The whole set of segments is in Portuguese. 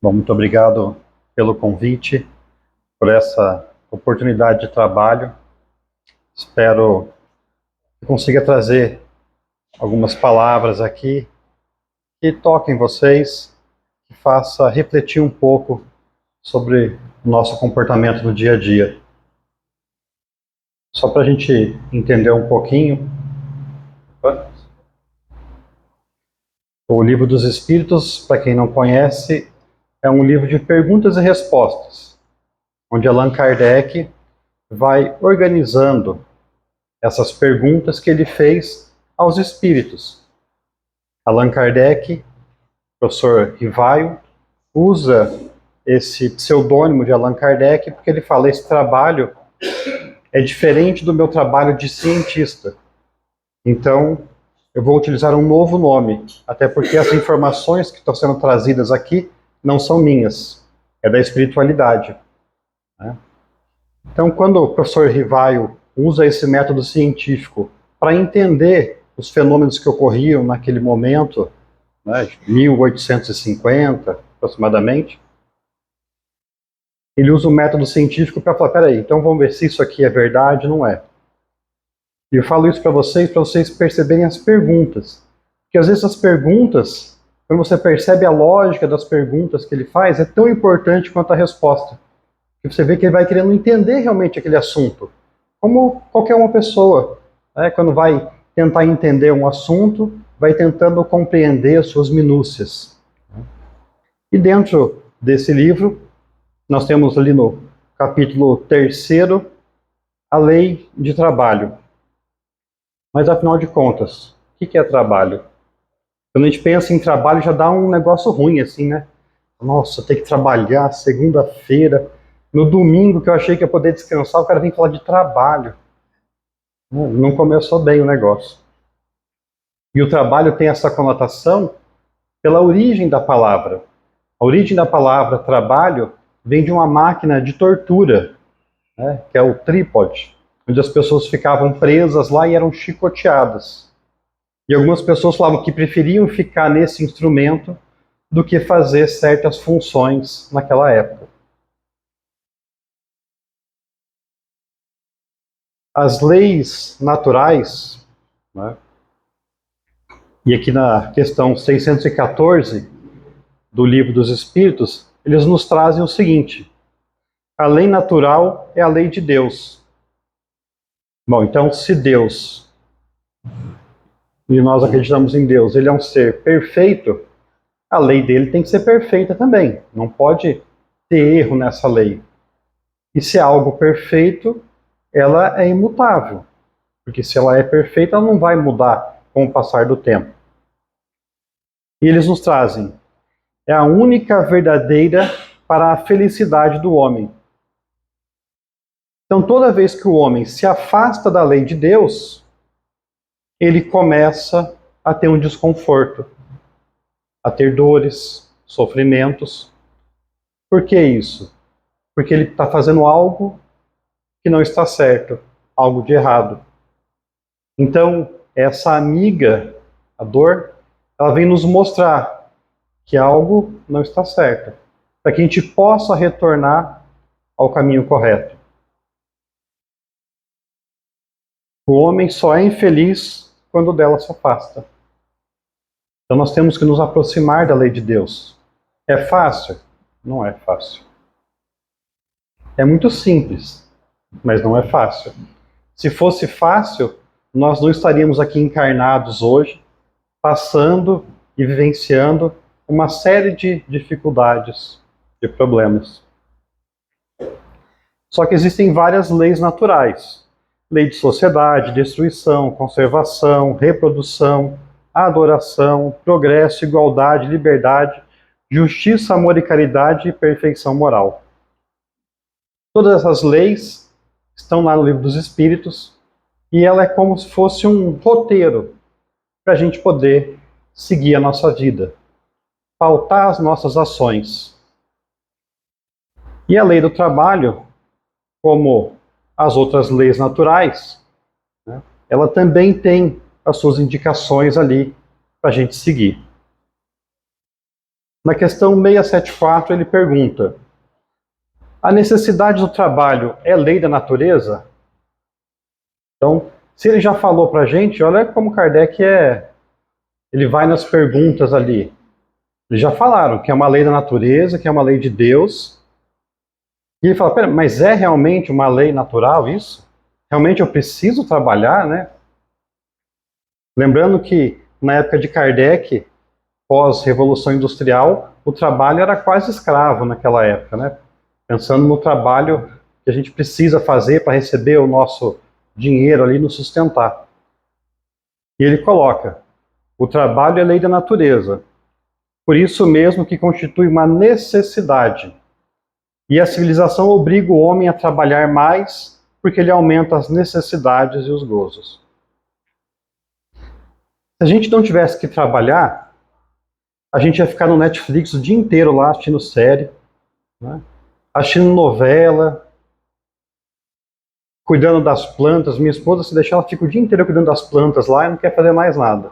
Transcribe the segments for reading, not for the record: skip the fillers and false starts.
Bom, muito obrigado pelo convite, por essa oportunidade de trabalho. Espero que consiga trazer algumas palavras aqui que toquem vocês, que faça refletir um pouco sobre o nosso comportamento no dia a dia. Só para a gente entender um pouquinho, o Livro dos Espíritos, para quem não conhece, é um livro de perguntas e respostas, onde Allan Kardec vai organizando essas perguntas que ele fez aos espíritos. Allan Kardec, professor Rivaio, usa esse pseudônimo de Allan Kardec porque ele fala: esse trabalho é diferente do meu trabalho de cientista. Então, eu vou utilizar um novo nome, até porque as informações que estão sendo trazidas aqui não são minhas, é da espiritualidade, né? Então, quando o professor Rivaio usa esse método científico para entender os fenômenos que ocorriam naquele momento, né, de 1850 aproximadamente, ele usa o método científico para falar: peraí, então vamos ver se isso aqui é verdade ou não é. E eu falo isso para vocês perceberem as perguntas. Porque às vezes as perguntas, quando você percebe a lógica das perguntas que ele faz, é tão importante quanto a resposta. Que você vê que ele vai querendo entender realmente aquele assunto. Como qualquer uma pessoa, né, quando vai tentar entender um assunto, vai tentando compreender as suas minúcias. E dentro desse livro, nós temos ali no capítulo 3º, a lei de trabalho. Mas afinal de contas, o que é trabalho? Quando a gente pensa em trabalho, já dá um negócio ruim, assim, né? Nossa, ter que trabalhar segunda-feira, no domingo que eu achei que ia poder descansar, o cara vem falar de trabalho. Não começou bem o negócio. E o trabalho tem essa conotação pela origem da palavra. A origem da palavra trabalho vem de uma máquina de tortura, né, que é o trípode, onde as pessoas ficavam presas lá e eram chicoteadas. E algumas pessoas falavam que preferiam ficar nesse instrumento do que fazer certas funções naquela época. As leis naturais, né, e aqui na questão 614 do Livro dos Espíritos, eles nos trazem o seguinte: a lei natural é a lei de Deus. Bom, então se Deus, e nós acreditamos em Deus, ele é um ser perfeito, a lei dele tem que ser perfeita também. Não pode ter erro nessa lei. E se é algo perfeito, ela é imutável. Porque se ela é perfeita, ela não vai mudar com o passar do tempo. E eles nos trazem: é a única verdadeira para a felicidade do homem. Então, toda vez que o homem se afasta da lei de Deus, ele começa a ter um desconforto, a ter dores, sofrimentos. Por que isso? Porque ele está fazendo algo que não está certo, algo de errado. Então, essa amiga, a dor, ela vem nos mostrar que algo não está certo, para que a gente possa retornar ao caminho correto. O homem só é infeliz quando dela se afasta. Então nós temos que nos aproximar da lei de Deus. É fácil? Não é fácil. É muito simples, mas não é fácil. Se fosse fácil, nós não estaríamos aqui encarnados hoje, passando e vivenciando uma série de dificuldades, de problemas. Só que existem várias leis naturais. Lei de sociedade, destruição, conservação, reprodução, adoração, progresso, igualdade, liberdade, justiça, amor e caridade e perfeição moral. Todas essas leis estão lá no Livro dos Espíritos e ela é como se fosse um roteiro para a gente poder seguir a nossa vida, pautar as nossas ações. E a lei do trabalho, como as outras leis naturais, né, ela também tem as suas indicações ali para a gente seguir. Na questão 674, ele pergunta: a necessidade do trabalho é lei da natureza? Então, se ele já falou para a gente, olha como Kardec ele vai nas perguntas ali. Eles já falaram que é uma lei da natureza, que é uma lei de Deus. E ele fala, pera, mas é realmente uma lei natural isso? Realmente eu preciso trabalhar, né? Lembrando que na época de Kardec, pós-revolução industrial, o trabalho era quase escravo naquela época, né? Pensando no trabalho que a gente precisa fazer para receber o nosso dinheiro ali, nos sustentar. E ele coloca: o trabalho é lei da natureza, por isso mesmo que constitui uma necessidade. E a civilização obriga o homem a trabalhar mais, porque ele aumenta as necessidades e os gozos. Se a gente não tivesse que trabalhar, a gente ia ficar no Netflix o dia inteiro lá assistindo série, né? Assistindo novela, cuidando das plantas. Minha esposa, se deixar, ela fica o dia inteiro cuidando das plantas lá e não quer fazer mais nada.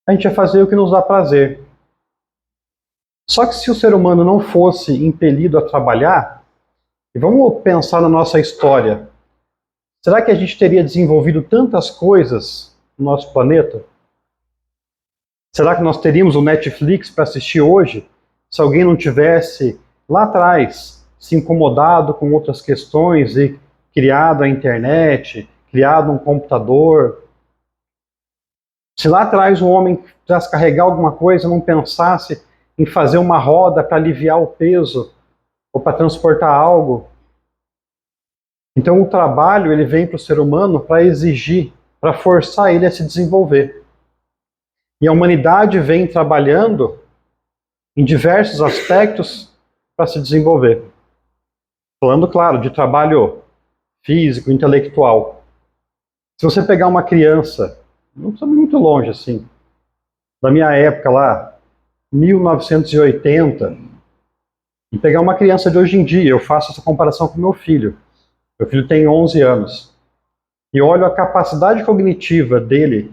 A gente ia fazer o que nos dá prazer. Só que se o ser humano não fosse impelido a trabalhar, e vamos pensar na nossa história, será que a gente teria desenvolvido tantas coisas no nosso planeta? Será que nós teríamos o Netflix para assistir hoje, se alguém não tivesse lá atrás se incomodado com outras questões e criado a internet, criado um computador? Se lá atrás um homem precisasse carregar alguma coisa, não pensasse em fazer uma roda para aliviar o peso ou para transportar algo. Então o trabalho ele vem para o ser humano para exigir, para forçar ele a se desenvolver. E a humanidade vem trabalhando em diversos aspectos para se desenvolver. Falando, claro, de trabalho físico, intelectual. Se você pegar uma criança, não precisa ir muito longe assim, da minha época lá, 1980, e pegar uma criança de hoje em dia, eu faço essa comparação com meu filho. Meu filho tem 11 anos. E olho a capacidade cognitiva dele,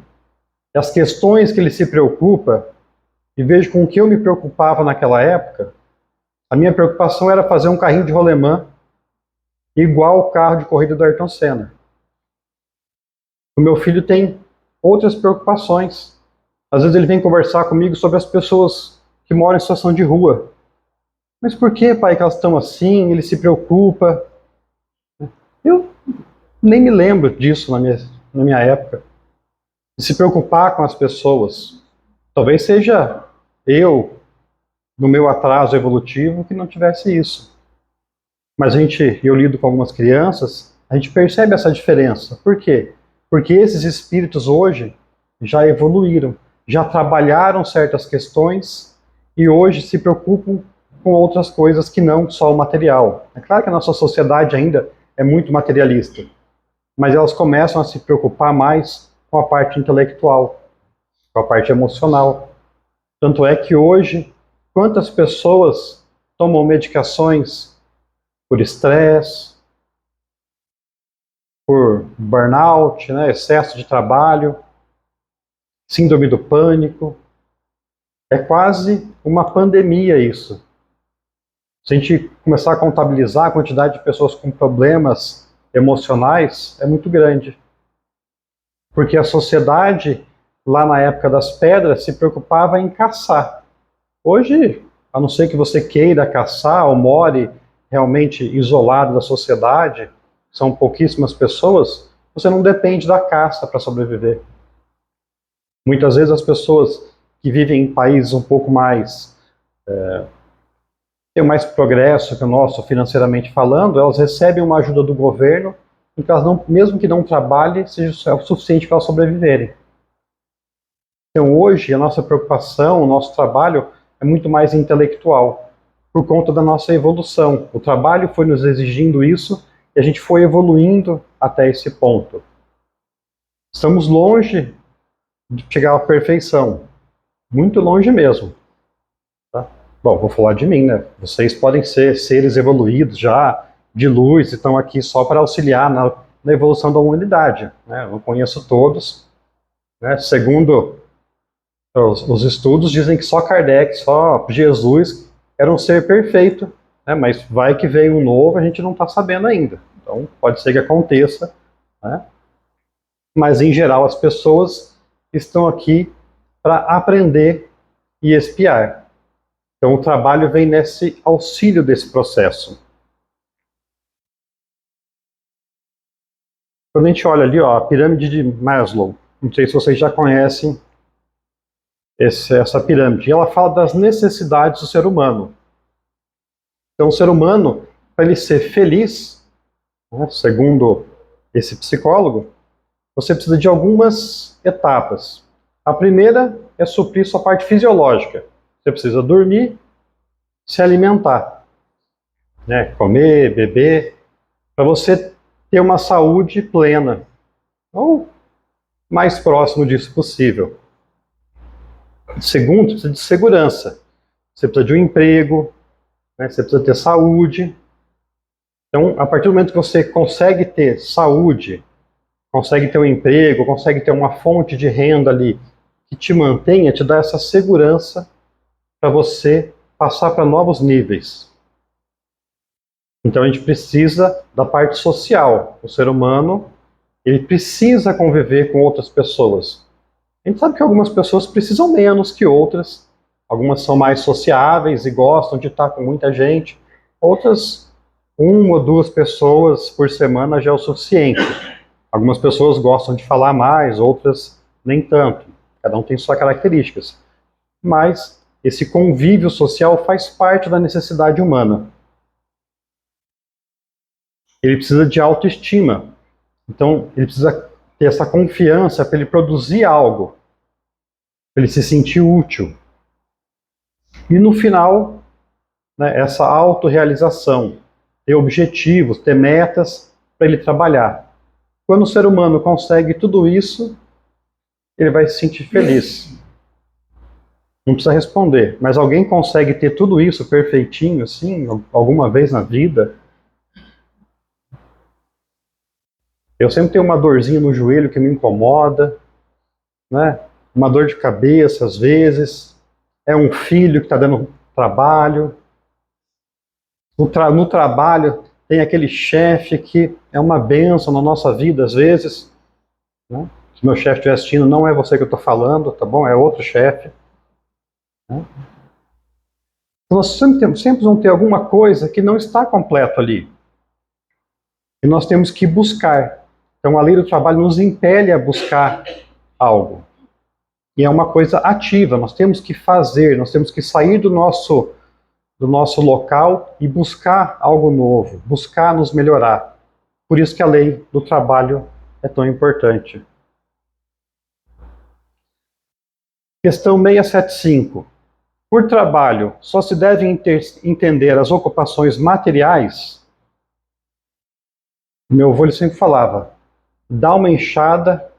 as questões que ele se preocupa, e vejo com o que eu me preocupava naquela época. A minha preocupação era fazer um carrinho de rolemã igual o carro de corrida do Ayrton Senna. O meu filho tem outras preocupações. Às vezes ele vem conversar comigo sobre as pessoas que moram em situação de rua. Mas por que, pai, que elas estão assim? Ele se preocupa. Eu nem me lembro disso na minha época. De se preocupar com as pessoas. Talvez seja eu, no meu atraso evolutivo, que não tivesse isso. Mas eu lido com algumas crianças, a gente percebe essa diferença. Por quê? Porque esses espíritos hoje já evoluíram, já trabalharam certas questões e hoje se preocupam com outras coisas que não só o material. É claro que a nossa sociedade ainda é muito materialista, mas elas começam a se preocupar mais com a parte intelectual, com a parte emocional. Tanto é que hoje, quantas pessoas tomam medicações por estresse, por burnout, né, excesso de trabalho, síndrome do pânico. É quase uma pandemia isso. Se a gente começar a contabilizar a quantidade de pessoas com problemas emocionais, é muito grande. Porque a sociedade, lá na época das pedras, se preocupava em caçar. Hoje, a não ser que você queira caçar ou more realmente isolado da sociedade, são pouquíssimas pessoas, você não depende da caça para sobreviver. Muitas vezes as pessoas que vivem em países um pouco mais têm mais progresso que o nosso financeiramente falando, elas recebem uma ajuda do governo, e que elas não, mesmo que não trabalhem, seja o suficiente para elas sobreviverem. Então hoje a nossa preocupação, o nosso trabalho é muito mais intelectual, por conta da nossa evolução. O trabalho foi nos exigindo isso e a gente foi evoluindo até esse ponto. Estamos longe de chegar à perfeição, muito longe mesmo. Tá? Bom, vou falar de mim, né? Vocês podem ser seres evoluídos já, de luz, e estão aqui só para auxiliar na evolução da humanidade. Né? Eu não conheço todos. Né? Segundo Os estudos dizem que só Kardec, só Jesus era um ser perfeito, né? Mas vai que veio um novo, a gente não está sabendo ainda. Então pode ser que aconteça, né? Mas em geral as pessoas estão aqui para aprender e expiar. Então o trabalho vem nesse auxílio desse processo. Quando a gente olha ali, ó, a pirâmide de Maslow, não sei se vocês já conhecem essa pirâmide, ela fala das necessidades do ser humano. Então o ser humano, para ele ser feliz, né, segundo esse psicólogo, você precisa de algumas etapas. A primeira é suprir sua parte fisiológica. Você precisa dormir, se alimentar, né, comer, beber, para você ter uma saúde plena, ou mais próximo disso possível. Segundo, precisa de segurança. Você precisa de um emprego, né, você precisa ter saúde. Então, a partir do momento que você consegue ter saúde, consegue ter um emprego, consegue ter uma fonte de renda ali que te mantenha, te dá essa segurança para você passar para novos níveis. Então a gente precisa da parte social. O ser humano, ele precisa conviver com outras pessoas. A gente sabe que algumas pessoas precisam menos que outras. Algumas são mais sociáveis e gostam de estar com muita gente. Outras, uma ou duas pessoas por semana já é o suficiente. Algumas pessoas gostam de falar mais, outras nem tanto. Cada um tem suas características. Mas esse convívio social faz parte da necessidade humana. Ele precisa de autoestima. Então, ele precisa ter essa confiança para ele produzir algo, para ele se sentir útil. E no final, né, essa autorrealização, ter objetivos, ter metas para ele trabalhar. Quando o ser humano consegue tudo isso, ele vai se sentir feliz. Não precisa responder, mas alguém consegue ter tudo isso perfeitinho, assim, alguma vez na vida? Eu sempre tenho uma dorzinha no joelho que me incomoda, né? Uma dor de cabeça às vezes, é um filho que está dando trabalho. No trabalho tem aquele chefe que é uma bênção na nossa vida às vezes, né? Se meu chefe estiver assistindo, não é você que eu estou falando, tá bom? É outro chefe. Né? Então nós sempre vamos ter alguma coisa que não está completo ali. E nós temos que buscar. Então a lei do trabalho nos impele a buscar algo. E é uma coisa ativa, nós temos que fazer, nós temos que sair do nosso local e buscar algo novo, buscar nos melhorar. Por isso que a lei do trabalho é tão importante. Questão 675. Por trabalho, só se devem entender as ocupações materiais? Meu avô ele sempre falava, dá uma enxada,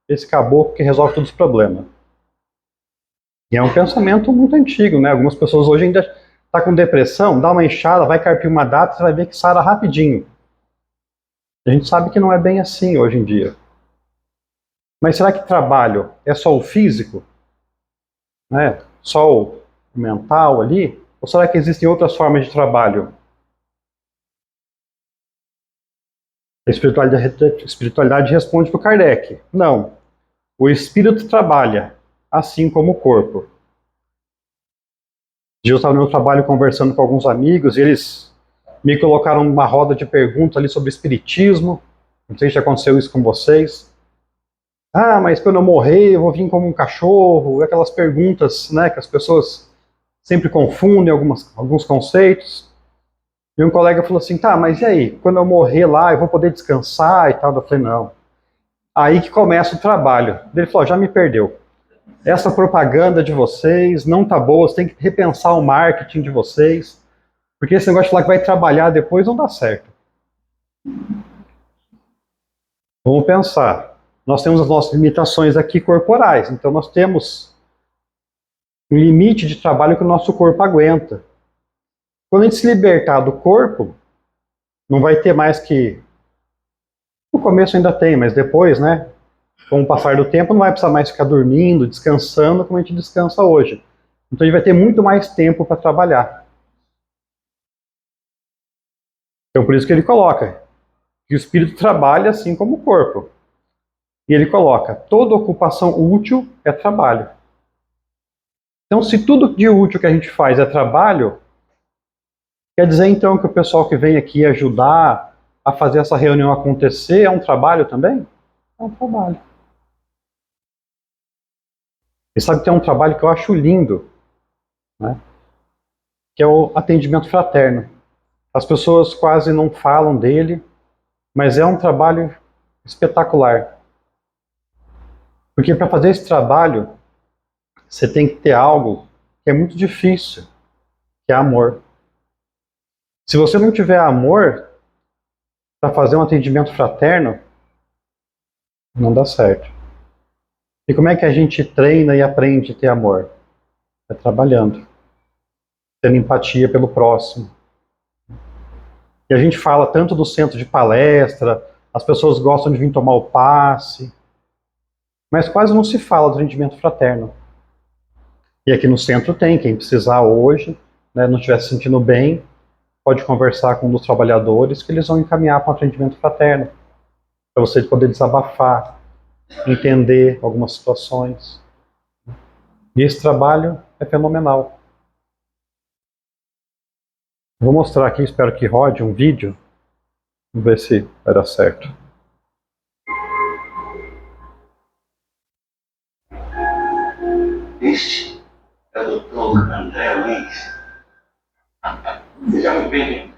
esse caboclo que resolve todos os problemas. E é um pensamento muito antigo, né? Algumas pessoas hoje ainda tá com depressão, dá uma enxada, vai carpir uma data, você vai ver que sara rapidinho. A gente sabe que não é bem assim hoje em dia. Mas será que trabalho é só o físico? Né? Só o mental ali? Ou será que existem outras formas de trabalho? A espiritualidade responde para o Kardec. Não. O espírito trabalha, assim como o corpo. Eu estava no meu trabalho conversando com alguns amigos e eles me colocaram numa roda de perguntas ali sobre espiritismo. Não sei se já aconteceu isso com vocês. Ah, mas quando eu morrer eu vou vir como um cachorro. Aquelas perguntas, né, que as pessoas sempre confundem alguns conceitos. E um colega falou assim, tá, mas e aí? Quando eu morrer lá, eu vou poder descansar e tal? Eu falei, não. Aí que começa o trabalho. Ele falou, já me perdeu. Essa propaganda de vocês não tá boa, você tem que repensar o marketing de vocês, porque esse negócio de falar que vai trabalhar depois não dá certo. Vamos pensar. Nós temos as nossas limitações aqui corporais, então nós temos um limite de trabalho que o nosso corpo aguenta. Quando a gente se libertar do corpo, não vai ter mais que... No começo ainda tem, mas depois, né? Com o passar do tempo, não vai precisar mais ficar dormindo, descansando, como a gente descansa hoje. Então, a gente vai ter muito mais tempo para trabalhar. Então, por isso que ele coloca que o espírito trabalha assim como o corpo. E ele coloca, toda ocupação útil é trabalho. Então, se tudo de útil que a gente faz é trabalho, quer dizer então que o pessoal que vem aqui ajudar a fazer essa reunião acontecer é um trabalho também? É um trabalho. E sabe que tem um trabalho que eu acho lindo, né? Que é o atendimento fraterno. As pessoas quase não falam dele, mas é um trabalho espetacular. Porque para fazer esse trabalho, você tem que ter algo que é muito difícil, que é amor. Se você não tiver amor para fazer um atendimento fraterno, não dá certo. E como é que a gente treina e aprende a ter amor? É trabalhando, tendo empatia pelo próximo. E a gente fala tanto do centro de palestra, as pessoas gostam de vir tomar o passe, mas quase não se fala do atendimento fraterno. E aqui no centro tem, quem precisar hoje, né, não estiver se sentindo bem, pode conversar com um dos trabalhadores que eles vão encaminhar para um atendimento fraterno, para você poder desabafar, entender algumas situações. E esse trabalho é fenomenal. Vou mostrar aqui, espero que rode um vídeo. Vamos ver se vai dar certo. Este é o Dr. André Luiz. Seja muito bem-vindo.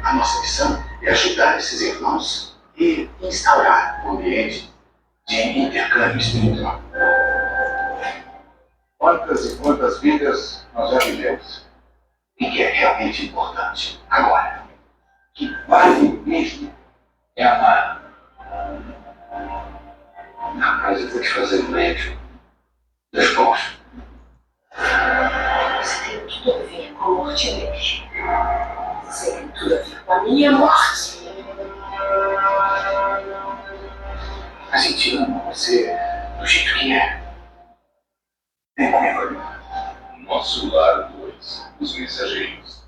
A nossa missão é ajudar esses irmãos e instaurar um ambiente de intercâmbio espiritual. Quantas e quantas vidas nós já vivemos? E que é realmente importante agora, que vale mesmo, é amar. Rapaz, eu vou te fazer um médico dos bons. Você tem tudo a ver com a morte deles. Você tem tudo a ver com a minha morte. A gente ama você do jeito que é. Vem comigo. Nosso lar 2, os mensageiros.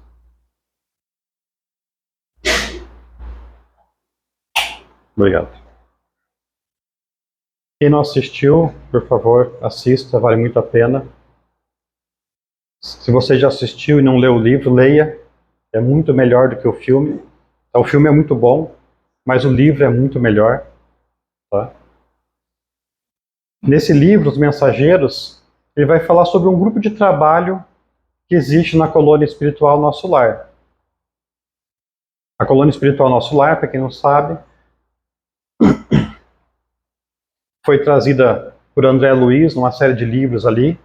Obrigado. Quem não assistiu, por favor, assista, vale muito a pena. Se você já assistiu e não leu o livro, leia. É muito melhor do que o filme. O filme é muito bom, mas o livro é muito melhor. Tá? Nesse livro, Os Mensageiros, ele vai falar sobre um grupo de trabalho que existe na colônia espiritual Nosso Lar. A colônia espiritual Nosso Lar, para quem não sabe, foi trazida por André Luiz, numa série de livros ali,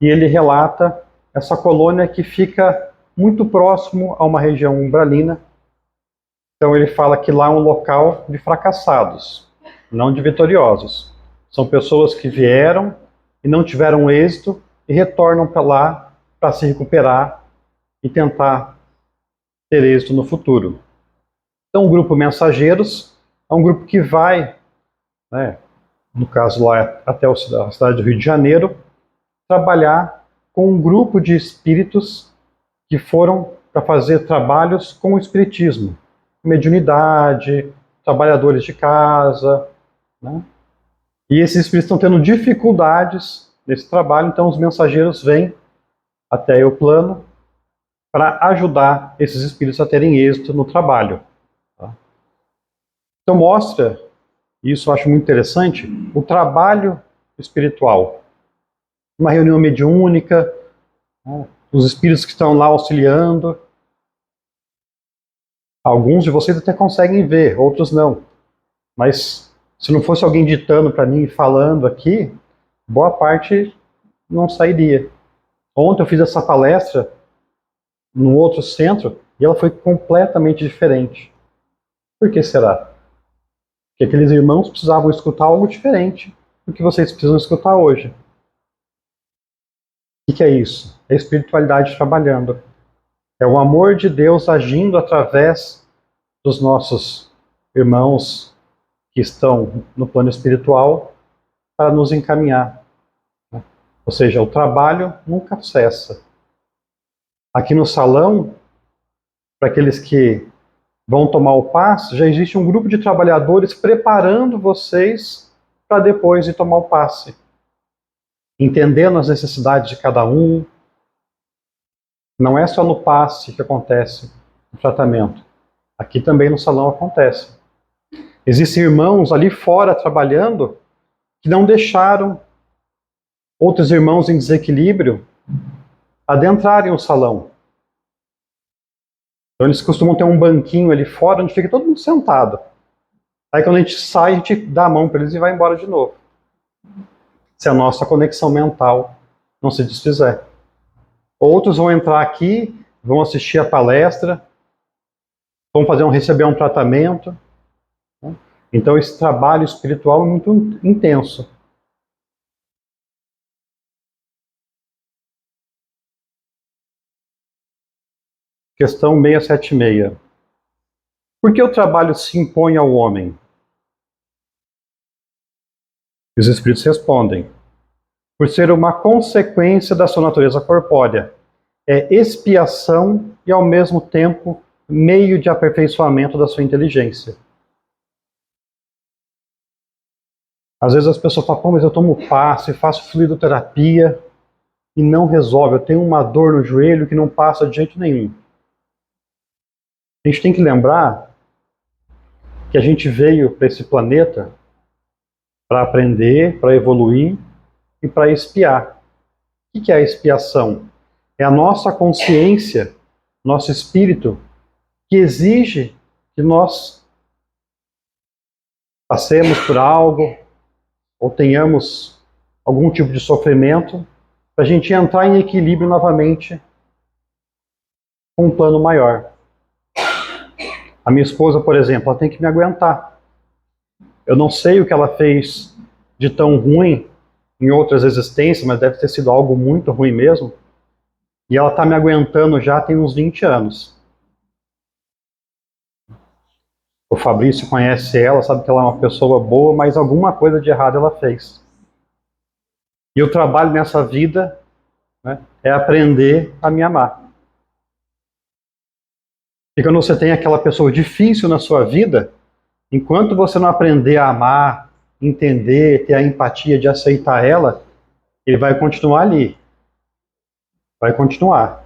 e ele relata essa colônia que fica muito próximo a uma região umbralina. Então ele fala que lá é um local de fracassados, não de vitoriosos. São pessoas que vieram e não tiveram êxito e retornam para lá para se recuperar e tentar ter êxito no futuro. Então o grupo Mensageiros é um grupo que vai, né, no caso lá até a cidade do Rio de Janeiro, trabalhar com um grupo de espíritos que foram para fazer trabalhos com o espiritismo, mediunidade, trabalhadores de casa, né? E esses espíritos estão tendo dificuldades nesse trabalho, então os mensageiros vêm até o plano para ajudar esses espíritos a terem êxito no trabalho. Tá? Então mostra, e isso eu acho muito interessante, o trabalho espiritual. Uma reunião mediúnica, né? Os espíritos que estão lá auxiliando. Alguns de vocês até conseguem ver, outros não. Mas se não fosse alguém ditando para mim, falando aqui, boa parte não sairia. Ontem eu fiz essa palestra num outro centro e ela foi completamente diferente. Por que será? Porque aqueles irmãos precisavam escutar algo diferente do que vocês precisam escutar hoje. O que é isso? É a espiritualidade trabalhando. É o amor de Deus agindo através dos nossos irmãos que estão no plano espiritual para nos encaminhar. Ou seja, o trabalho nunca cessa. Aqui no salão, para aqueles que vão tomar o passe, já existe um grupo de trabalhadores preparando vocês para depois de tomar o passe. Entendendo as necessidades de cada um. Não é só no passe que acontece o tratamento. Aqui também no salão acontece. Existem irmãos ali fora trabalhando que não deixaram outros irmãos em desequilíbrio adentrarem o salão. Então eles costumam ter um banquinho ali fora onde fica todo mundo sentado. Aí quando a gente sai, a gente dá a mão para eles e vai embora de novo. Se a nossa conexão mental não se desfizer. Outros vão entrar aqui, vão assistir a palestra, vão receber um tratamento. Então esse trabalho espiritual é muito intenso. Questão 676. Por que o trabalho se impõe ao homem? Os espíritos respondem: por ser uma consequência da sua natureza corpórea. É expiação e, ao mesmo tempo, meio de aperfeiçoamento da sua inteligência. Às vezes as pessoas falam, mas eu tomo passe, faço fluidoterapia e não resolve. Eu tenho uma dor no joelho que não passa de jeito nenhum. A gente tem que lembrar que a gente veio para esse planeta para aprender, para evoluir e para expiar. O que é a expiação? É a nossa consciência, nosso espírito, que exige que nós passemos por algo ou tenhamos algum tipo de sofrimento para a gente entrar em equilíbrio novamente com um plano maior. A minha esposa, por exemplo, ela tem que me aguentar. Eu não sei o que ela fez de tão ruim em outras existências, mas deve ter sido algo muito ruim mesmo. E ela está me aguentando já tem uns 20 anos. O Fabrício conhece ela, sabe que ela é uma pessoa boa, mas alguma coisa de errado ela fez. E o trabalho nessa vida, né, é aprender a me amar. E quando você tem aquela pessoa difícil na sua vida, enquanto você não aprender a amar, entender, ter a empatia de aceitar ela, ele vai continuar ali. Vai continuar.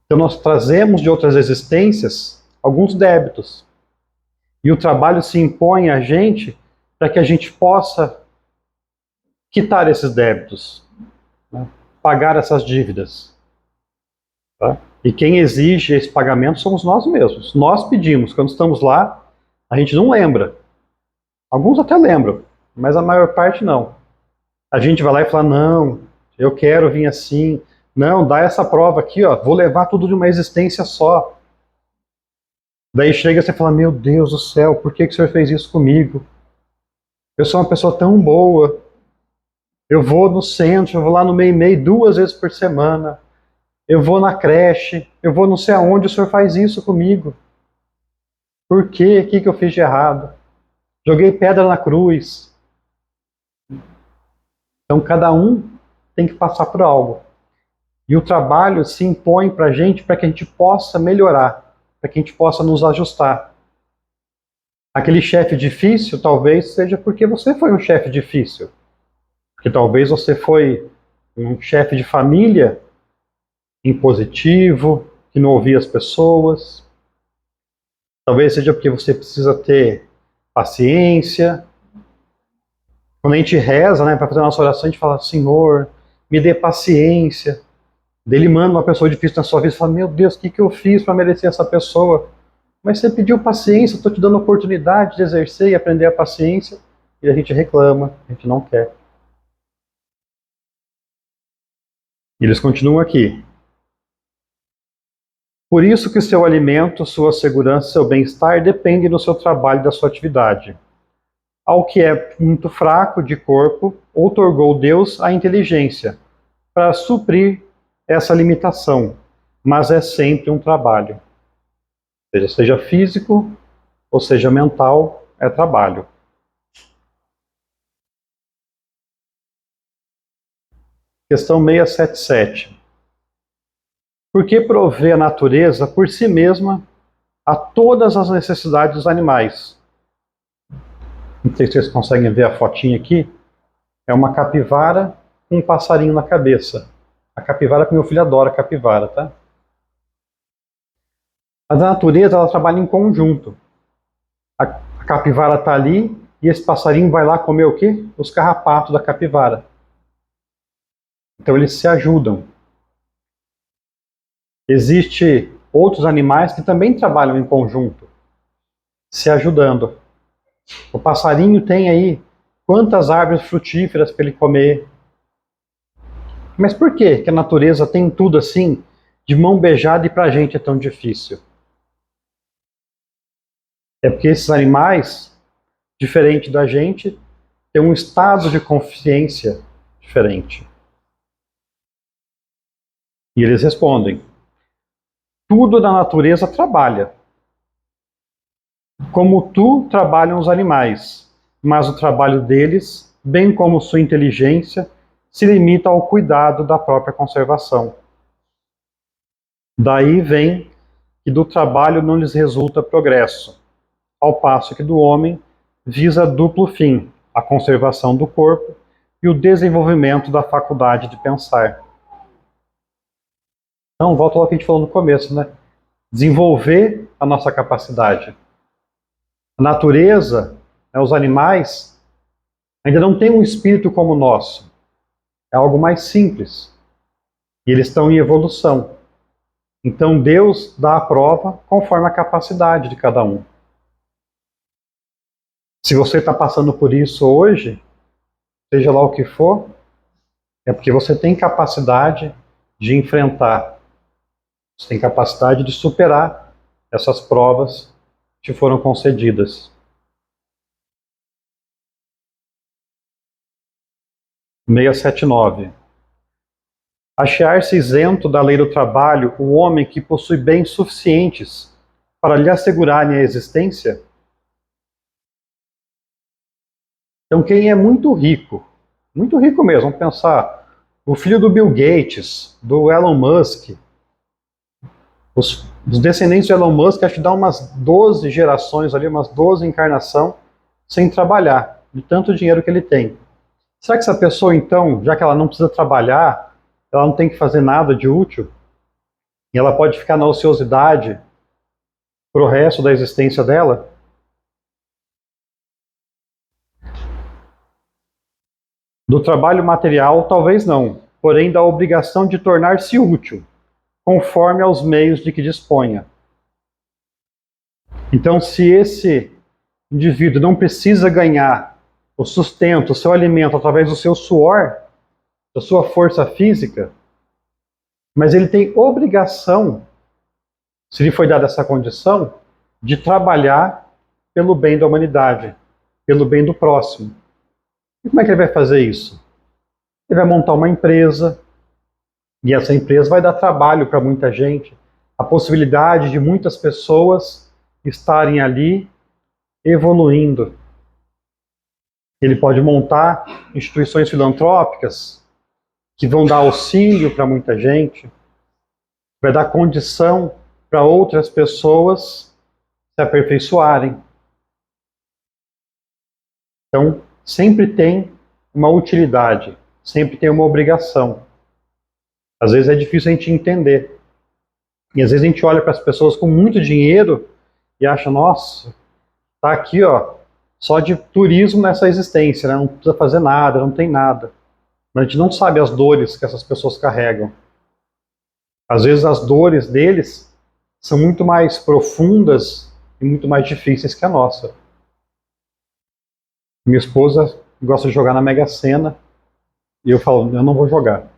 Então nós trazemos de outras existências alguns débitos. E o trabalho se impõe a gente para que a gente possa quitar esses débitos, né? Pagar essas dívidas. Tá? E quem exige esse pagamento somos nós mesmos. Nós pedimos. Quando estamos lá, a gente não lembra. Alguns até lembram, mas a maior parte não. A gente vai lá e fala, não, eu quero vir assim. Não, dá essa prova aqui, ó, vou levar tudo de uma existência só. Daí chega e você fala, meu Deus do céu, por que o senhor fez isso comigo? Eu sou uma pessoa tão boa. Eu vou no centro, eu vou lá no Meimei 2 vezes por semana. Eu vou na creche, eu vou não sei aonde, o senhor faz isso comigo. Por quê? O que eu fiz de errado? Joguei pedra na cruz. Então cada um tem que passar por algo. E o trabalho se impõe para a gente para que a gente possa melhorar, para que a gente possa nos ajustar. Aquele chefe difícil talvez seja porque você foi um chefe difícil. Porque talvez você foi um chefe de família impositivo, que não ouvia as pessoas. Talvez seja porque você precisa ter paciência. Quando a gente reza, né, para fazer a nossa oração, a gente fala, Senhor, me dê paciência. Daí ele manda uma pessoa difícil na sua vida e fala, meu Deus, o que eu fiz para merecer essa pessoa? Mas você pediu paciência, estou te dando a oportunidade de exercer e aprender a paciência. E a gente reclama, a gente não quer. E eles continuam aqui. Por isso que seu alimento, sua segurança, seu bem-estar dependem do seu trabalho e da sua atividade. Ao que é muito fraco de corpo, outorgou Deus a inteligência, para suprir essa limitação, mas é sempre um trabalho. Seja físico ou seja, mental é trabalho. Questão 677. Por que prover a natureza por si mesma a todas as necessidades dos animais? Não sei se vocês conseguem ver a fotinha aqui. É uma capivara com um passarinho na cabeça. A capivara que meu filho adora, capivara, tá? Mas a natureza, ela trabalha em conjunto. A capivara está ali e esse passarinho vai lá comer o quê? Os carrapatos da capivara. Então eles se ajudam. Existem outros animais que também trabalham em conjunto, se ajudando. O passarinho tem aí quantas árvores frutíferas para ele comer. Mas por que a natureza tem tudo assim, de mão beijada, e para a gente é tão difícil? É porque esses animais, diferente da gente, têm um estado de consciência diferente. E eles respondem: tudo na natureza trabalha. Como tu, trabalham os animais, mas o trabalho deles, bem como sua inteligência, se limita ao cuidado da própria conservação. Daí vem que do trabalho não lhes resulta progresso, ao passo que do homem visa duplo fim, a conservação do corpo e o desenvolvimento da faculdade de pensar. Então, volta ao que a gente falou no começo, né? Desenvolver a nossa capacidade. A natureza, né, os animais, ainda não têm um espírito como o nosso. É algo mais simples. E eles estão em evolução. Então Deus dá a prova conforme a capacidade de cada um. Se você está passando por isso hoje, seja lá o que for, é porque você tem capacidade de enfrentar. Você tem capacidade de superar essas provas que foram concedidas. 679. Achar-se isento da lei do trabalho o homem que possui bens suficientes para lhe assegurarem a existência? Então, quem é muito rico mesmo, vamos pensar, o filho do Bill Gates, do Elon Musk, os descendentes de Elon Musk, acho que dá umas 12 gerações ali, umas 12 encarnações, sem trabalhar, de tanto dinheiro que ele tem. Será que essa pessoa, então, já que ela não precisa trabalhar, ela não tem que fazer nada de útil, e ela pode ficar na ociosidade para o resto da existência dela? Do trabalho material, talvez não, porém da obrigação de tornar-se útil, conforme aos meios de que disponha. Então, se esse indivíduo não precisa ganhar o sustento, o seu alimento através do seu suor, da sua força física, mas ele tem obrigação, se lhe foi dada essa condição, de trabalhar pelo bem da humanidade, pelo bem do próximo. E como é que ele vai fazer isso? Ele vai montar uma empresa, e essa empresa vai dar trabalho para muita gente, a possibilidade de muitas pessoas estarem ali evoluindo. Ele pode montar instituições filantrópicas que vão dar auxílio para muita gente, vai dar condição para outras pessoas se aperfeiçoarem. Então, sempre tem uma utilidade, sempre tem uma obrigação. Às vezes é difícil a gente entender. E às vezes a gente olha para as pessoas com muito dinheiro e acha, nossa, tá aqui, ó, só de turismo nessa existência, né? Não precisa fazer nada, não tem nada. Mas a gente não sabe as dores que essas pessoas carregam. Às vezes as dores deles são muito mais profundas e muito mais difíceis que a nossa. Minha esposa gosta de jogar na Mega Sena e eu falo, eu não vou jogar.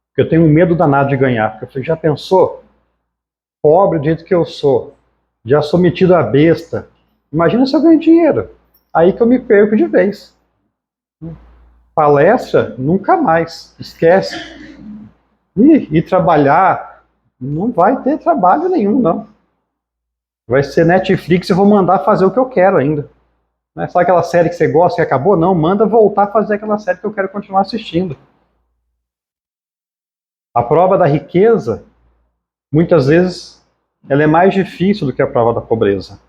Porque eu tenho um medo danado de ganhar. Porque eu falei, já pensou? Pobre do jeito que eu sou, já sou metido a besta. Imagina se eu ganho dinheiro. Aí que eu me perco de vez. Palestra, nunca mais. Esquece. E trabalhar, não vai ter trabalho nenhum, não. Vai ser Netflix e eu vou mandar fazer o que eu quero ainda. Não é só aquela série que você gosta e acabou, não. Manda voltar a fazer aquela série que eu quero continuar assistindo. A prova da riqueza, muitas vezes, ela é mais difícil do que a prova da pobreza.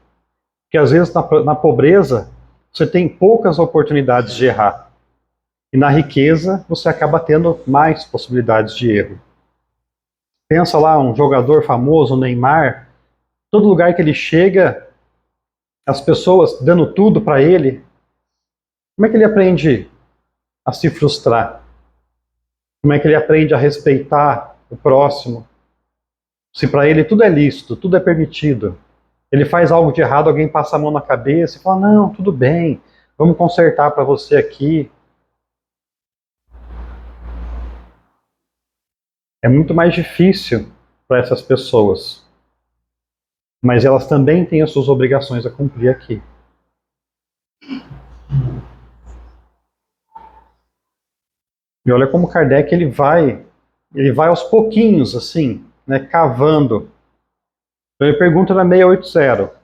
Porque às vezes na pobreza, você tem poucas oportunidades de errar. E na riqueza, você acaba tendo mais possibilidades de erro. Pensa lá, um jogador famoso, o Neymar, todo lugar que ele chega, as pessoas dando tudo para ele. Como é que ele aprende a se frustrar? Como é que ele aprende a respeitar o próximo? Se para ele tudo é lícito, tudo é permitido, ele faz algo de errado, alguém passa a mão na cabeça e fala, não, tudo bem, vamos consertar para você aqui. É muito mais difícil para essas pessoas. Mas elas também têm as suas obrigações a cumprir aqui. E olha como Kardec ele vai aos pouquinhos, assim, né, cavando. Então ele pergunta na 680,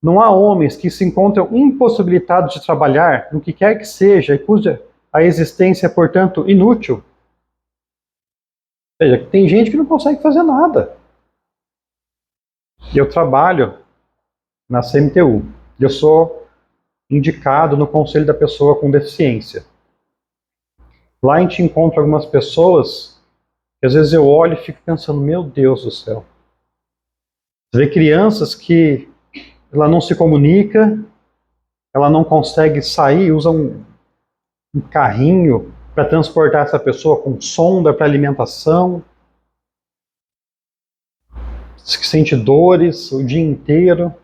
não há homens que se encontram impossibilitados de trabalhar no que quer que seja e cuja a existência é, portanto, inútil? Ou seja, tem gente que não consegue fazer nada. Eu trabalho na CMTU. Eu sou indicado no Conselho da Pessoa com Deficiência. Lá a gente encontra algumas pessoas que às vezes eu olho e fico pensando, meu Deus do céu. Você vê crianças que ela não se comunica, ela não consegue sair, usa um carrinho para transportar essa pessoa com sonda para alimentação, sente dores o dia inteiro,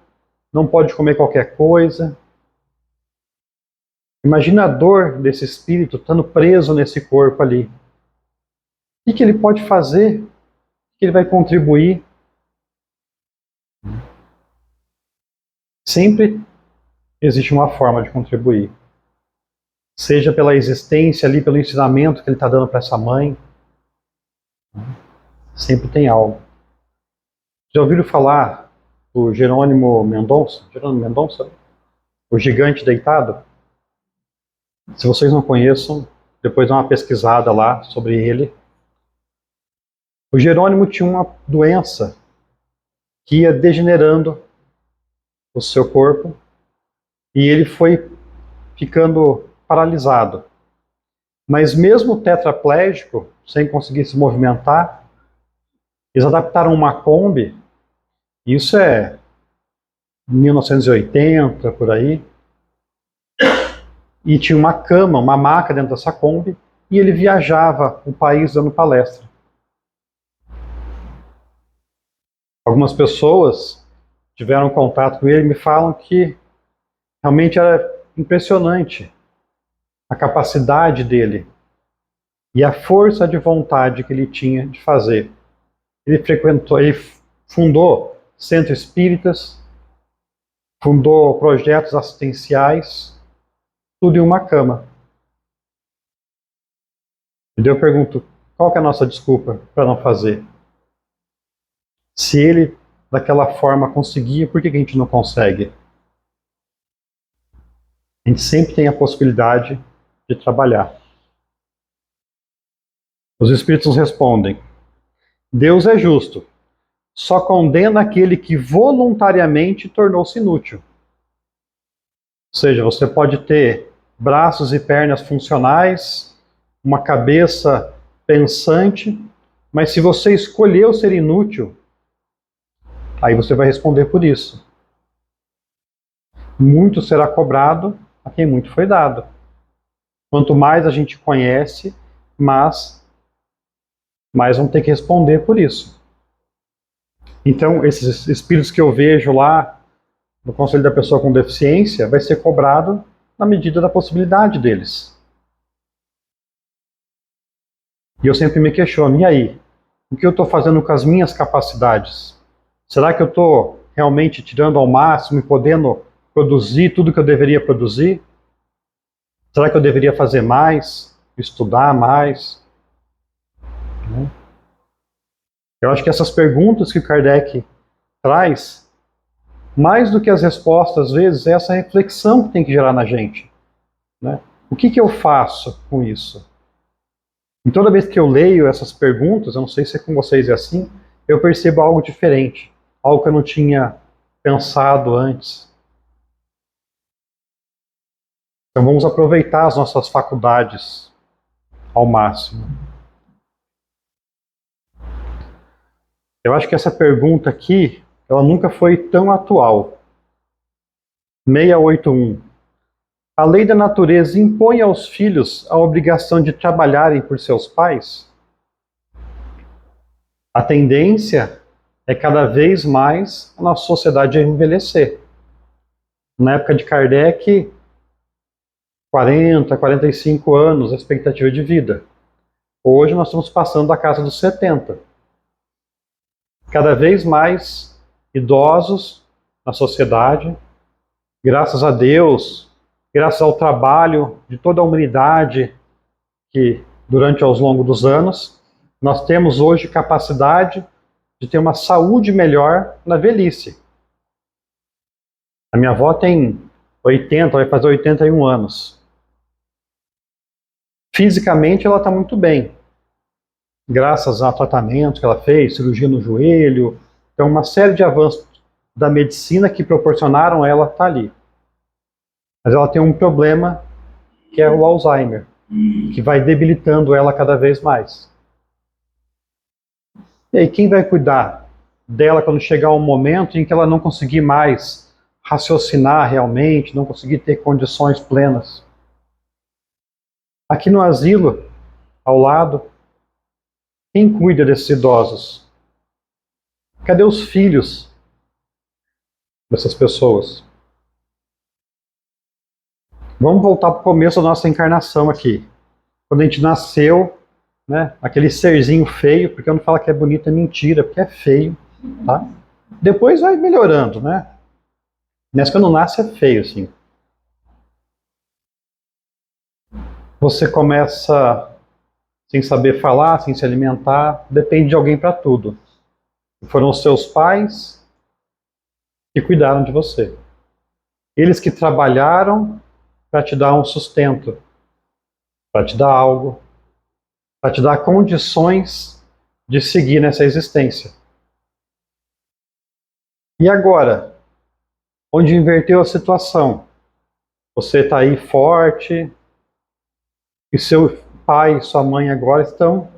não pode comer qualquer coisa. Imagina a dor desse espírito estando preso nesse corpo ali. O que ele pode fazer? O que ele vai contribuir? Sempre existe uma forma de contribuir. Seja pela existência ali, pelo ensinamento que ele está dando para essa mãe. Sempre tem algo. Já ouviram falar do Jerônimo Mendonça? Jerônimo Mendonça? O gigante deitado? Se vocês não conheçam, depois dá uma pesquisada lá sobre ele. O Jerônimo tinha uma doença que ia degenerando o seu corpo e ele foi ficando paralisado. Mas mesmo tetraplégico, sem conseguir se movimentar, eles adaptaram uma Kombi, isso é 1980, por aí, e tinha uma cama, uma maca dentro dessa Kombi, e ele viajava o país dando palestra. Algumas pessoas tiveram contato com ele e me falam que realmente era impressionante a capacidade dele e a força de vontade que ele tinha de fazer. Ele fundou centros espíritas, fundou projetos assistenciais, tudo em uma cama. E daí eu pergunto, qual que é a nossa desculpa para não fazer? Se ele, daquela forma, conseguia, por que a gente não consegue? A gente sempre tem a possibilidade de trabalhar. Os Espíritos nos respondem, Deus é justo, só condena aquele que voluntariamente tornou-se inútil. Ou seja, você pode ter braços e pernas funcionais, uma cabeça pensante, mas se você escolheu ser inútil, aí você vai responder por isso. Muito será cobrado a quem muito foi dado. Quanto mais a gente conhece, mais vão ter que responder por isso. Então, esses espíritos que eu vejo lá no Conselho da Pessoa com Deficiência, vai ser cobrado na medida da possibilidade deles. E eu sempre me questiono, e aí? O que eu estou fazendo com as minhas capacidades? Será que eu estou realmente tirando ao máximo e podendo produzir tudo que eu deveria produzir? Será que eu deveria fazer mais? Estudar mais? Eu acho que essas perguntas que o Kardec traz Mais do que as respostas, às vezes, é essa reflexão que tem que gerar na gente, né? O que eu faço com isso? E toda vez que eu leio essas perguntas, eu não sei se é com vocês é assim, eu percebo algo diferente, algo que eu não tinha pensado antes. Então vamos aproveitar as nossas faculdades ao máximo. Eu acho que essa pergunta aqui, ela nunca foi tão atual. 681. A lei da natureza impõe aos filhos a obrigação de trabalharem por seus pais? A tendência é cada vez mais a nossa sociedade envelhecer. Na época de Kardec, 40, 45 anos a expectativa de vida. Hoje nós estamos passando da casa dos 70. Cada vez mais idosos na sociedade, graças a Deus, graças ao trabalho de toda a humanidade que durante ao longo dos anos, nós temos hoje capacidade de ter uma saúde melhor na velhice. A minha avó tem 80, vai fazer 81 anos. Fisicamente ela está muito bem, graças ao tratamento que ela fez, cirurgia no joelho, então uma série de avanços da medicina que proporcionaram ela estar ali. Mas ela tem um problema que é o Alzheimer, que vai debilitando ela cada vez mais. E aí quem vai cuidar dela quando chegar um momento em que ela não conseguir mais raciocinar realmente, não conseguir ter condições plenas? Aqui no asilo, ao lado, quem cuida desses idosos? Cadê os filhos dessas pessoas? Vamos voltar para o começo da nossa encarnação aqui. Quando a gente nasceu, né, aquele serzinho feio, porque eu não falo que é bonito, é mentira, porque é feio, tá? Depois vai melhorando, né? Mas quando nasce é feio, assim. Você começa sem saber falar, sem se alimentar, depende de alguém para tudo. Foram os seus pais que cuidaram de você. Eles que trabalharam para te dar um sustento, para te dar algo, para te dar condições de seguir nessa existência. E agora, onde inverteu a situação, você está aí forte, e seu pai e sua mãe agora estão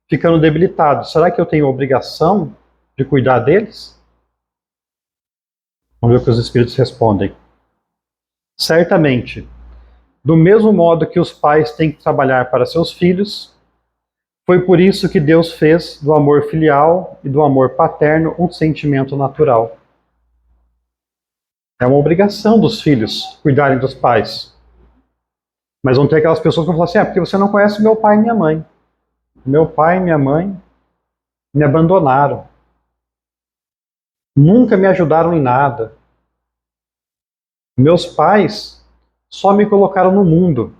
ficando debilitados. Será que eu tenho a obrigação de cuidar deles? Vamos ver o que os espíritos respondem. Certamente, do mesmo modo que os pais têm que trabalhar para seus filhos, foi por isso que Deus fez do amor filial e do amor paterno um sentimento natural. É uma obrigação dos filhos cuidarem dos pais. Mas vão ter aquelas pessoas que vão falar assim, porque você não conhece meu pai e minha mãe. Meu pai e minha mãe me abandonaram. Nunca me ajudaram em nada. Meus pais só me colocaram no mundo.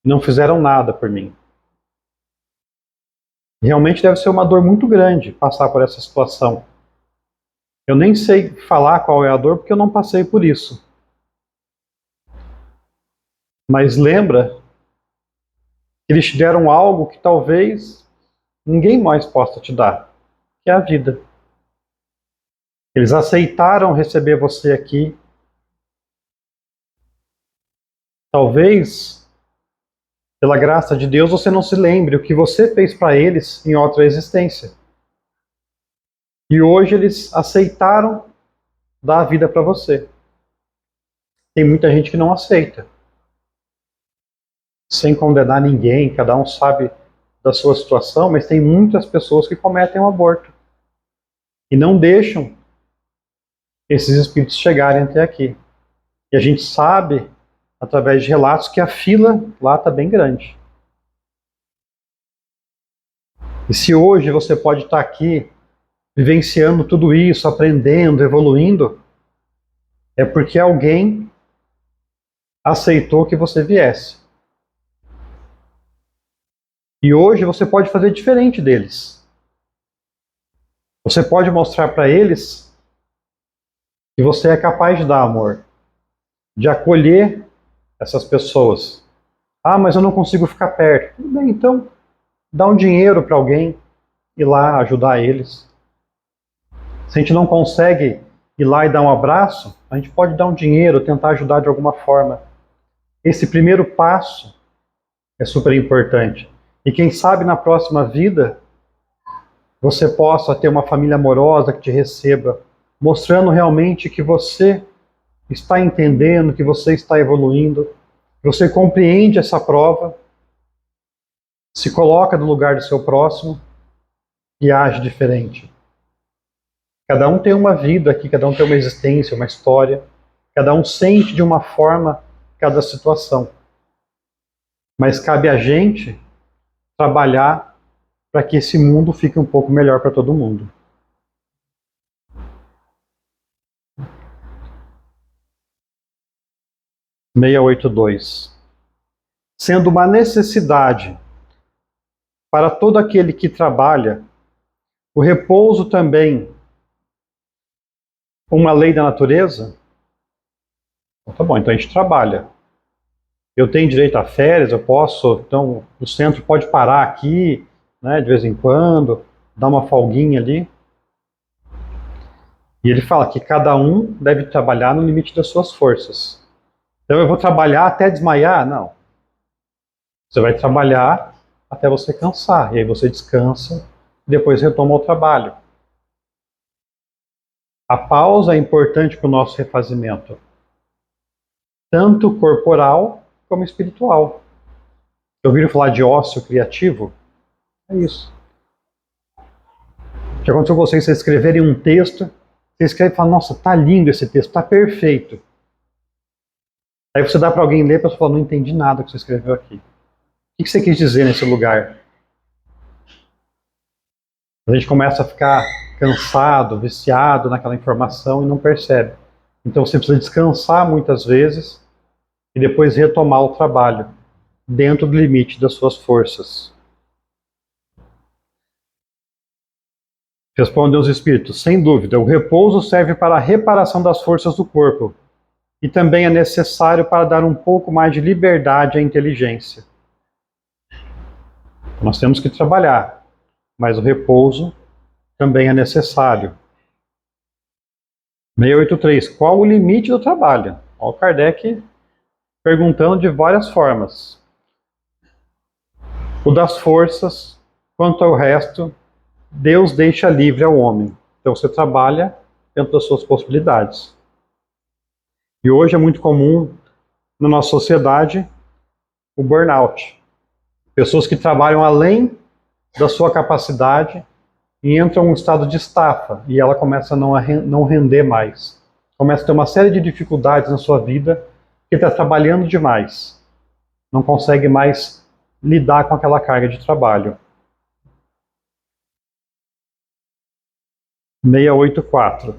Não fizeram nada por mim. Realmente deve ser uma dor muito grande passar por essa situação. Eu nem sei falar qual é a dor porque eu não passei por isso. Mas lembra que eles te deram algo que talvez ninguém mais possa te dar, que é a vida. Eles aceitaram receber você aqui. Talvez, pela graça de Deus, você não se lembre o que você fez para eles em outra existência. E hoje eles aceitaram dar a vida para você. Tem muita gente que não aceita. Sem condenar ninguém, cada um sabe da sua situação, mas tem muitas pessoas que cometem um aborto. E não deixam esses espíritos chegarem até aqui. E a gente sabe, através de relatos, que a fila lá está bem grande. E se hoje você pode estar aqui, vivenciando tudo isso, aprendendo, evoluindo, é porque alguém aceitou que você viesse. E hoje você pode fazer diferente deles. Você pode mostrar para eles que você é capaz de dar amor, de acolher essas pessoas. Ah, mas eu não consigo ficar perto. Tudo bem, então dá um dinheiro para alguém ir lá ajudar eles. Se a gente não consegue ir lá e dar um abraço, a gente pode dar um dinheiro, tentar ajudar de alguma forma. Esse primeiro passo é super importante. E quem sabe na próxima vida você possa ter uma família amorosa que te receba, mostrando realmente que você está entendendo, que você está evoluindo, que você compreende essa prova, se coloca no lugar do seu próximo e age diferente. Cada um tem uma vida aqui, cada um tem uma existência, uma história, cada um sente de uma forma cada situação. Mas cabe a gente trabalhar para que esse mundo fique um pouco melhor para todo mundo. (682) Sendo uma necessidade para todo aquele que trabalha, o repouso também uma lei da natureza? Então, tá bom, então a gente trabalha. Eu tenho direito a férias, eu posso, então o centro pode parar aqui, né, de vez em quando, dar uma folguinha ali. E ele fala que cada um deve trabalhar no limite das suas forças. Então eu vou trabalhar até desmaiar? Não. Você vai trabalhar até você cansar, e aí você descansa e depois retoma o trabalho. A pausa é importante para o nosso refazimento, tanto corporal como espiritual. Ouviram falar de ócio criativo? É isso. Já aconteceu com vocês escreverem um texto, você escreve e fala, nossa, tá lindo esse texto, tá perfeito. Aí você dá para alguém ler, a pessoa fala, não entendi nada que você escreveu aqui. O que você quis dizer nesse lugar? A gente começa a ficar cansado, viciado naquela informação e não percebe. Então você precisa descansar muitas vezes e depois retomar o trabalho dentro do limite das suas forças. Respondem os espíritos, sem dúvida, o repouso serve para a reparação das forças do corpo e também é necessário para dar um pouco mais de liberdade à inteligência. Nós temos que trabalhar, mas o repouso também é necessário. 683. Qual o limite do trabalho? Olha o Kardec perguntando de várias formas. O das forças, quanto ao resto, Deus deixa livre ao homem. Então você trabalha dentro das suas possibilidades. E hoje é muito comum na nossa sociedade o burnout. Pessoas que trabalham além da sua capacidade e entram em um estado de estafa e ela começa a não render mais. Começa a ter uma série de dificuldades na sua vida porque está trabalhando demais. Não consegue mais lidar com aquela carga de trabalho. 684.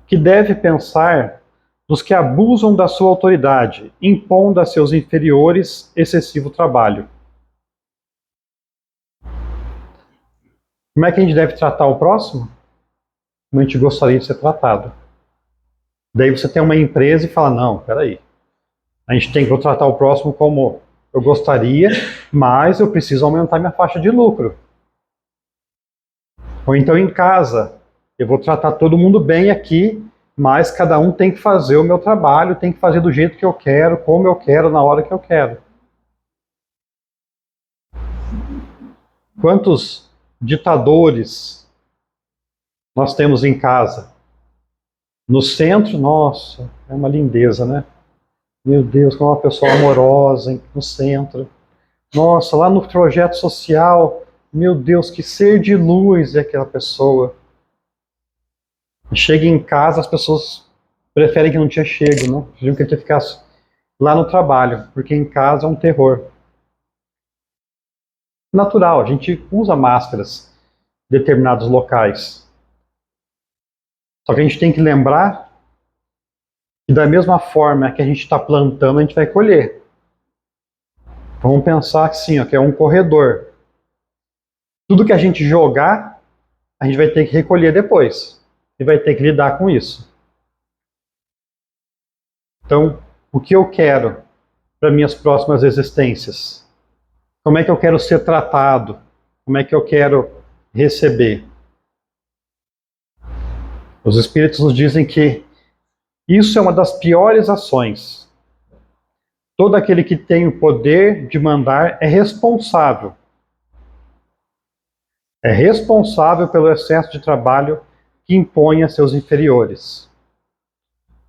Que deve pensar dos que abusam da sua autoridade, impondo a seus inferiores excessivo trabalho. Como é que a gente deve tratar o próximo? Como a gente gostaria de ser tratado. Daí você tem uma empresa e fala, não, peraí, a gente tem que tratar o próximo como eu gostaria, mas eu preciso aumentar minha faixa de lucro. Ou então em casa, eu vou tratar todo mundo bem aqui, mas cada um tem que fazer o meu trabalho, tem que fazer do jeito que eu quero, como eu quero, na hora que eu quero. Quantos ditadores nós temos em casa? No centro, nossa, é uma lindeza, né? Meu Deus, como uma pessoa amorosa no centro. Nossa, lá no projeto social, meu Deus, que ser de luz é aquela pessoa. Chega em casa, as pessoas preferem que não tinha chego, né? Preferiam que ele ficasse lá no trabalho, porque em casa é um terror. Natural, a gente usa máscaras em determinados locais. Só que a gente tem que lembrar que da mesma forma que a gente está plantando, a gente vai colher. Vamos pensar assim, ó, que é um corredor. Tudo que a gente jogar, a gente vai ter que recolher depois. e vai ter que lidar com isso. Então, o que eu quero para minhas próximas existências? Como é que eu quero ser tratado? Como é que eu quero receber? Os espíritos nos dizem que isso é uma das piores ações. Todo aquele que tem o poder de mandar é responsável. É responsável pelo excesso de trabalho que impõe a seus inferiores.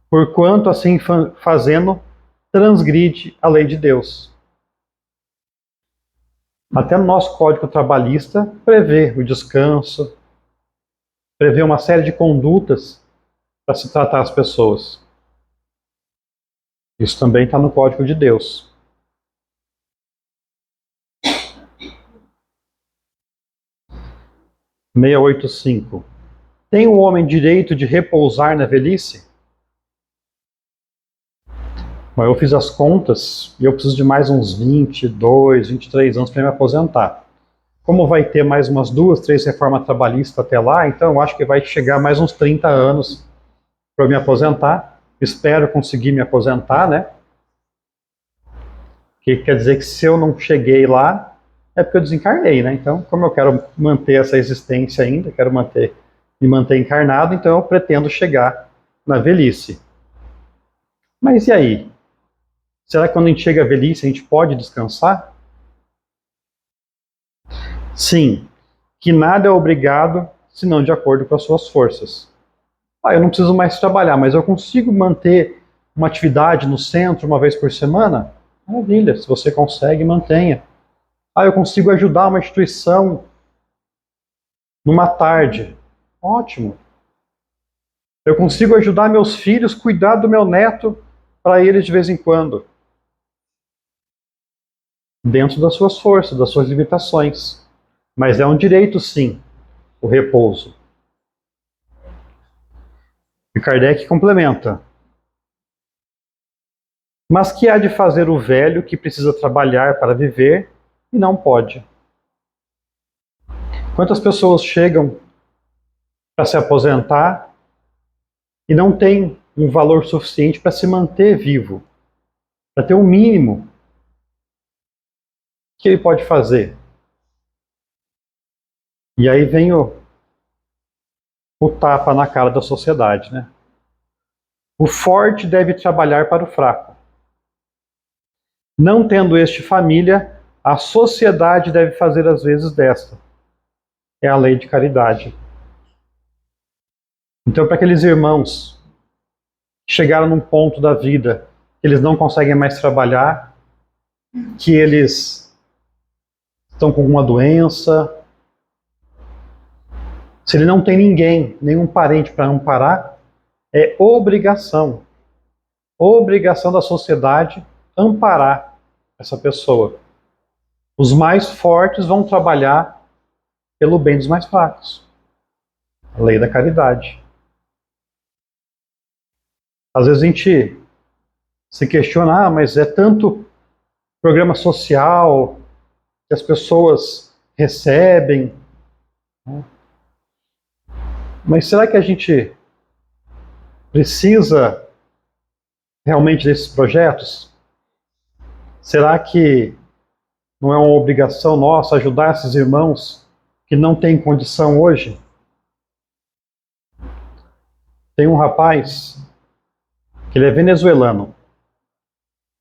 Porquanto, assim fazendo, transgride a lei de Deus. Até no nosso Código Trabalhista prevê o descanso, prevê uma série de condutas para se tratar as pessoas. Isso também está no Código de Deus. (685) Tem o homem direito de repousar na velhice? Bom, eu fiz as contas e eu preciso de mais uns 22, 23 anos para me aposentar. Como vai ter mais umas 2, 3 reformas trabalhistas até lá, então eu acho que vai chegar mais uns 30 anos para eu me aposentar. Espero conseguir me aposentar, né? Que quer dizer que se eu não cheguei lá, é porque eu desencarnei, né? Então, como eu quero manter essa existência ainda, quero me manter encarnado, então eu pretendo chegar na velhice. Mas e aí? Será que quando a gente chega à velhice a gente pode descansar? Sim, que nada é obrigado, senão de acordo com as suas forças. Eu não preciso mais trabalhar, mas eu consigo manter uma atividade no centro uma vez por semana? Maravilha, se você consegue, mantenha. Eu consigo ajudar uma instituição numa tarde. Ótimo. Eu consigo ajudar meus filhos, cuidar do meu neto para eles de vez em quando. Dentro das suas forças, das suas limitações. Mas é um direito, sim, o repouso. E Kardec complementa. Mas que há de fazer o velho que precisa trabalhar para viver e não pode? Quantas pessoas chegam para se aposentar e não têm um valor suficiente para se manter vivo, para ter o mínimo que ele pode fazer? E aí vem o tapa na cara da sociedade, né? O forte deve trabalhar para o fraco. Não tendo este família, a sociedade deve fazer as vezes desta. É a lei de caridade. Então, para aqueles irmãos que chegaram num ponto da vida que eles não conseguem mais trabalhar, que eles estão com alguma doença, se ele não tem ninguém, nenhum parente para amparar, é obrigação da sociedade amparar essa pessoa. Os mais fortes vão trabalhar pelo bem dos mais fracos. A lei da caridade. Às vezes a gente se questiona, mas é tanto programa social que as pessoas recebem. Mas será que a gente precisa realmente desses projetos? Será que não é uma obrigação nossa ajudar esses irmãos que não têm condição hoje? Tem um rapaz que ele é venezuelano.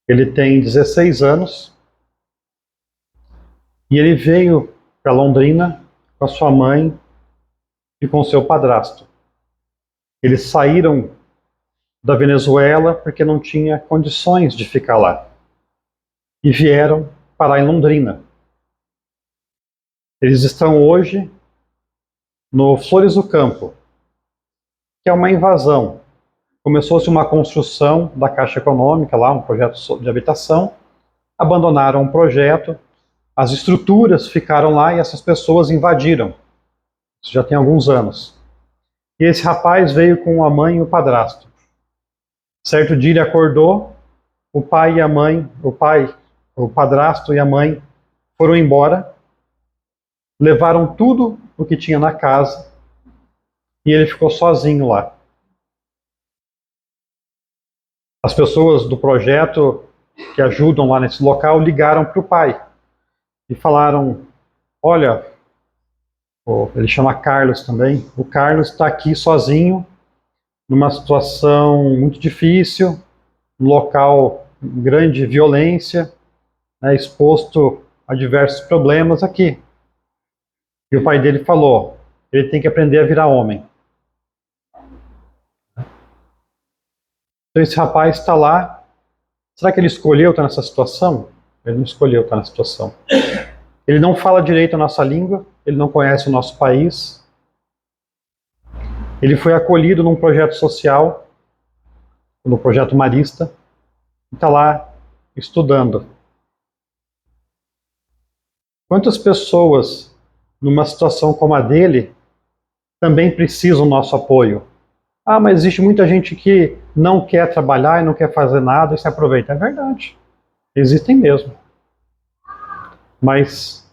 Ele tem 16 anos e ele veio para Londrina com a sua mãe e com seu padrasto. Eles saíram da Venezuela porque não tinha condições de ficar lá e vieram parar em Londrina. Eles estão hoje no Flores do Campo, que é uma invasão. Começou-se uma construção da Caixa Econômica lá, um projeto de habitação, abandonaram o projeto, as estruturas ficaram lá e essas pessoas invadiram. Isso já tem alguns anos. E esse rapaz veio com a mãe e o padrasto. Certo dia ele acordou, o pai e a mãe, o padrasto e a mãe foram embora, levaram tudo o que tinha na casa e ele ficou sozinho lá. As pessoas do projeto que ajudam lá nesse local ligaram para o pai e falaram: olha, ele chama Carlos também, o Carlos está aqui sozinho, numa situação muito difícil, um local de grande violência, né, exposto a diversos problemas aqui. E o pai dele falou: ele tem que aprender a virar homem. Então esse rapaz está lá. Será que ele escolheu estar nessa situação? Ele não escolheu estar nessa situação. Ele não fala direito a nossa língua, ele não conhece o nosso país. Ele foi acolhido num projeto social, no projeto Marista, e está lá estudando. Quantas pessoas, numa situação como a dele, também precisam do nosso apoio? Ah, mas existe muita gente que não quer trabalhar e não quer fazer nada e se aproveita. É verdade. Existem mesmo. Mas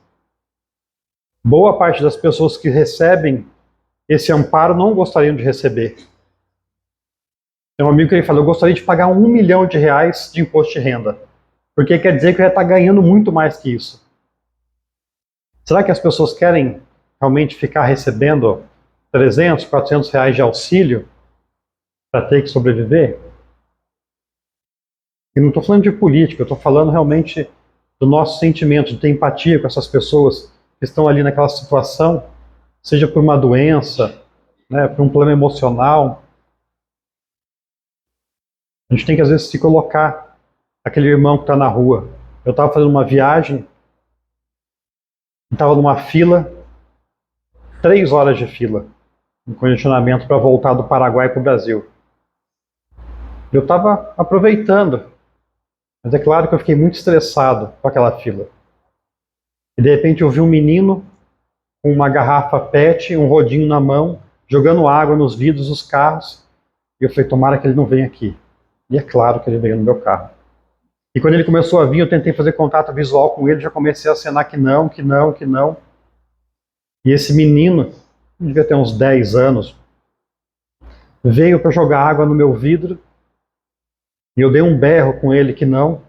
boa parte das pessoas que recebem esse amparo não gostariam de receber. Tem um amigo que ele falou: eu gostaria de pagar R$1 milhão de imposto de renda. Porque quer dizer que eu já está ganhando muito mais que isso. Será que as pessoas querem realmente ficar recebendo R$300, R$400 de auxílio para ter que sobreviver? E não estou falando de política, eu estou falando realmente do nosso sentimento, de ter empatia com essas pessoas que estão ali naquela situação, seja por uma doença, né, por um problema emocional. A gente tem que às vezes se colocar aquele irmão que está na rua. Eu estava fazendo uma viagem, estava numa fila, 3 horas de fila, um congestionamento para voltar do Paraguai para o Brasil. Eu estava aproveitando, mas é claro que eu fiquei muito estressado com aquela fila. E de repente eu vi um menino com uma garrafa PET, um rodinho na mão, jogando água nos vidros dos carros. E eu falei: tomara que ele não venha aqui. E é claro que ele veio no meu carro. E quando ele começou a vir, eu tentei fazer contato visual com ele, já comecei a acenar que não, que não, que não. E esse menino, devia ter uns 10 anos, veio para jogar água no meu vidro, e eu dei um berro com ele que não.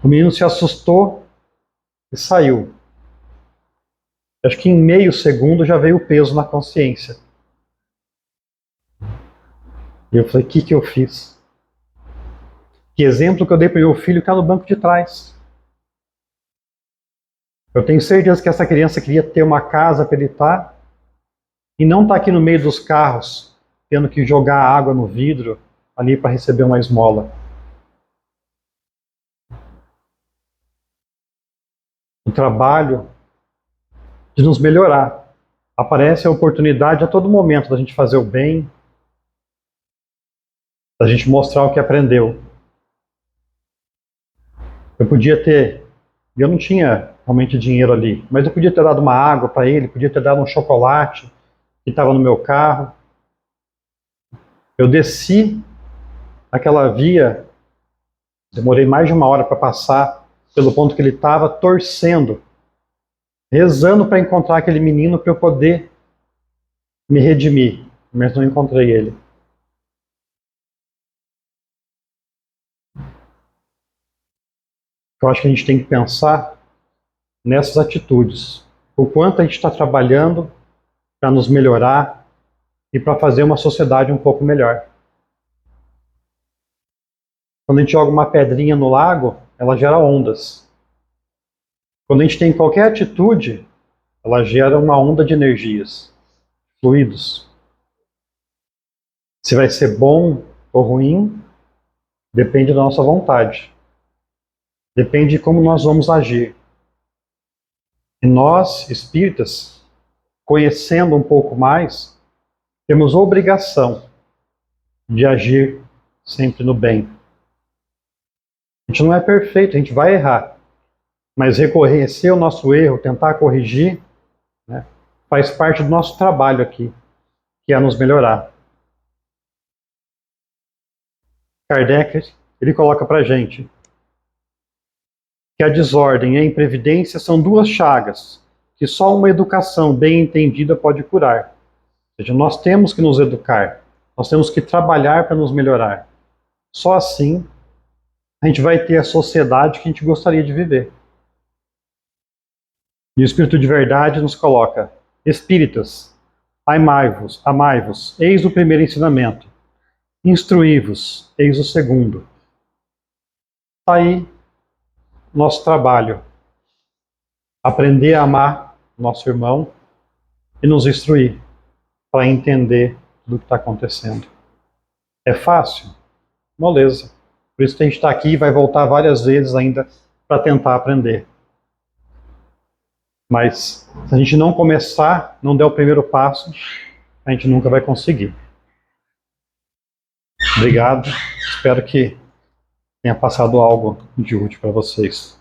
O menino se assustou e saiu. Acho que em meio segundo já veio o peso na consciência. E eu falei: o que eu fiz? Que exemplo que eu dei para o meu filho que está no banco de trás. Eu tenho certeza que essa criança queria ter uma casa para ele estar, e não está aqui no meio dos carros, tendo que jogar água no vidro ali para receber uma esmola. O trabalho de nos melhorar. Aparece a oportunidade a todo momento da gente fazer o bem, da gente mostrar o que aprendeu. Eu podia ter, eu não tinha realmente dinheiro ali, mas eu podia ter dado uma água para ele, podia ter dado um chocolate que estava no meu carro. Eu desci aquela via, demorei mais de 1 hora para passar pelo ponto que ele estava, torcendo, rezando para encontrar aquele menino para eu poder me redimir, mas não encontrei ele. Eu acho que a gente tem que pensar nessas atitudes, o quanto a gente está trabalhando para nos melhorar e para fazer uma sociedade um pouco melhor. Quando a gente joga uma pedrinha no lago, ela gera ondas. Quando a gente tem qualquer atitude, ela gera uma onda de energias, fluidos. Se vai ser bom ou ruim, depende da nossa vontade. Depende de como nós vamos agir. E nós, espíritas, conhecendo um pouco mais, temos obrigação de agir sempre no bem. A gente não é perfeito, a gente vai errar. Mas reconhecer o nosso erro, tentar corrigir, né, faz parte do nosso trabalho aqui, que é nos melhorar. Kardec, ele coloca para a gente que a desordem e a imprevidência são 2 chagas que só uma educação bem entendida pode curar. seja, nós temos que nos educar, nós temos que trabalhar para nos melhorar. Só assim a gente vai ter a sociedade que a gente gostaria de viver. E o Espírito de verdade nos coloca: espíritas, amai-vos, eis o primeiro ensinamento. Instruí-vos, eis o segundo. Está aí nosso trabalho. Aprender a amar nosso irmão e nos instruir para entender tudo o que está acontecendo. É fácil? Moleza. Por isso que a gente está aqui e vai voltar várias vezes ainda para tentar aprender. Mas se a gente não começar, não der o primeiro passo, a gente nunca vai conseguir. Obrigado. Espero que tenha passado algo de útil para vocês.